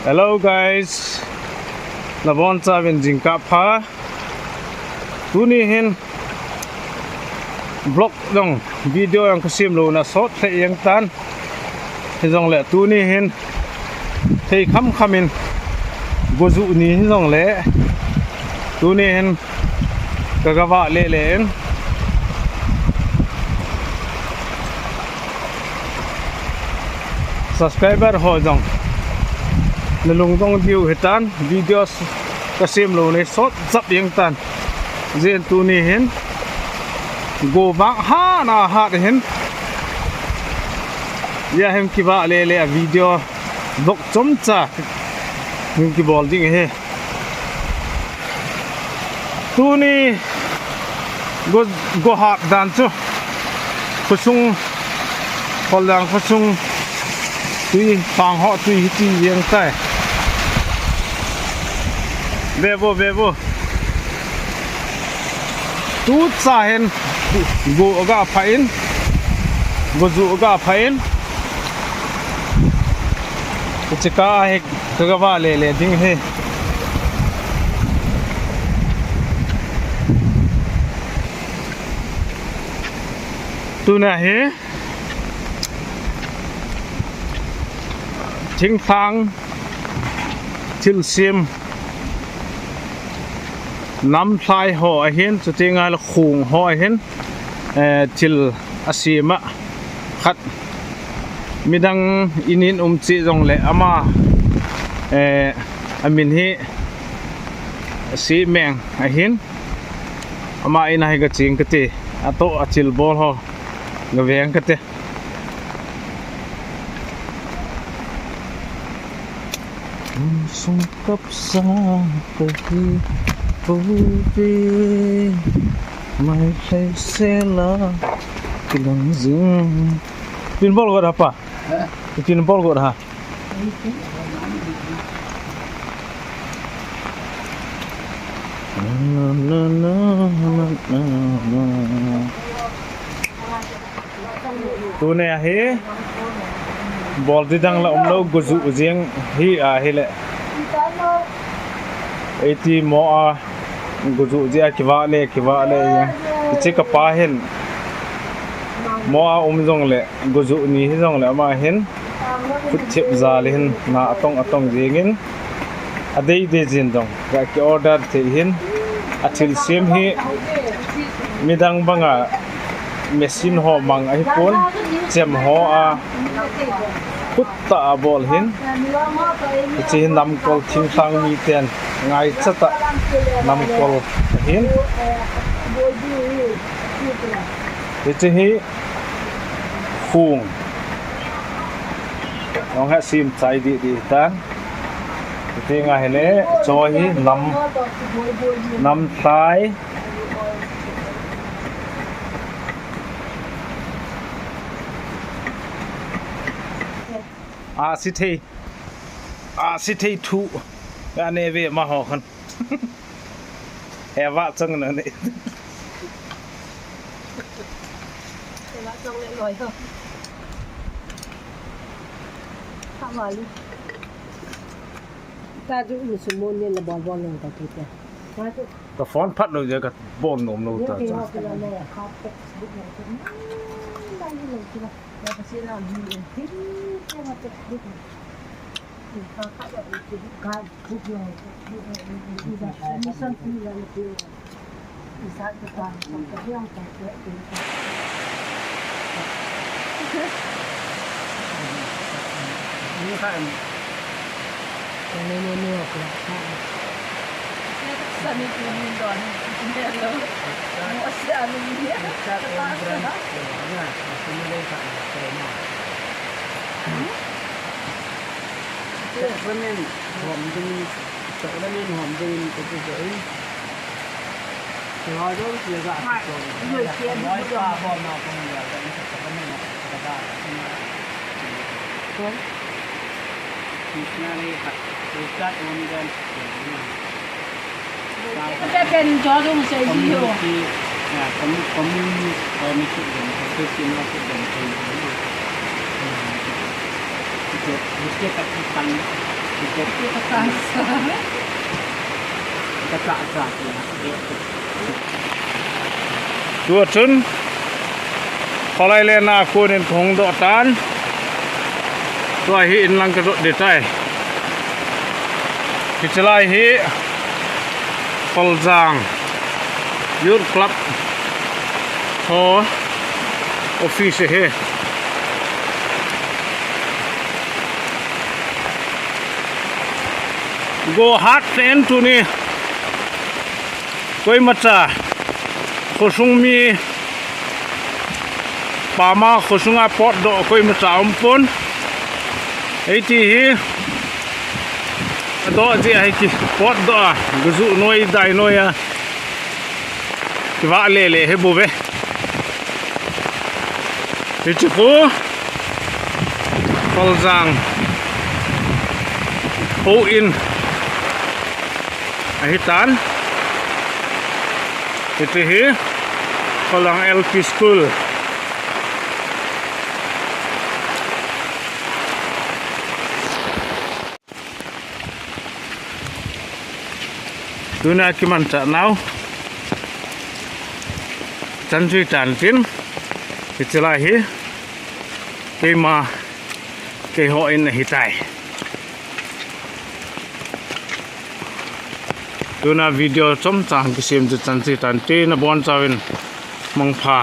Hello guys, Labon sa bin jingka pha. Tuni hin vlog dong video yang kasim lo na short the yang tan. Hizong le tuni hin thei kham khamin gozu ni hizong le tuni hin kagawa le len subscriber ho jong lung dong view hitan videos kasim lo ne short zap yang tan zen tu ni hin go bak ha na ha hin ya hem ki ba le le video dok chom cha him ki bol ding he tu ni go ha dan chu khusung holang khusung tui phang ho tui ti yang tai Vevo tu sa hen go ga phain go zu ga phain chika he ka ba le ding he tu na he thing thang til sim nắm sai ho hiên cho tiếng là khung ho hiên til asima khát mi đang inin chỉ dòng lệ ama amin hi si meng hiên ama ina hi cái ching cái tê ato achil bol ho gaveng cái tê sung cấp sa cái vô vi mai thấy sẽ là cái lòng dương pinball gọi apa pinball gọi ha tu này he ball đi đăng là ông lâu gozu riêng hi à hi lệ eti mo a gozu je kiwa le che ka pa hen mo a jong le gozu ni hi jong le ma hen phut chep za le hen na atong jengin adei de jin dong ka ki order the hin athil sim hi midang banga machine ho mang ai pon chem ho a putta bol hin chi nam kol thing thang mi ten ngai chata nam kol hin chi hi khung nong ha sim chai di ta ti nga hele cho hi nam thai a si thei thu ga ne ve ma ho khan he wa chang na ne wa chang le loi ho ha ma li ta ju ni su mon ne la bon le ta ti ta ka phone phat lo je ka bon nom lo ta cha Ramen hòm dinh sợ ramen hòm dinh cái gì rồi đó là gạo rồi nói qua bom nào không giờ cái ramen nó cái ta không kita ni dekat dengan kita kan jodoh mesti dia ya kamu mikir dan fikir masuk dan itu mesti tak chua chun khosunga lenna kunin thong do tan tua hi in lang ka do de tai ki chalai hi Kolzang Youth Club ho office he go hard ten tu ni koi macha khosung mi pama khosunga pot do koi macha umpon ei ti hi do ji ai ki pot do guzu noi dai noia ki va le he bu ve ti ko Kolzang ho in ahitan itu hi kolang LP school tuna kiman ta nau chanjui tan tin ichla hi keima ke ho in hitai tuna video chom chang kisim chu chanchi tan te na bon chawin mangpha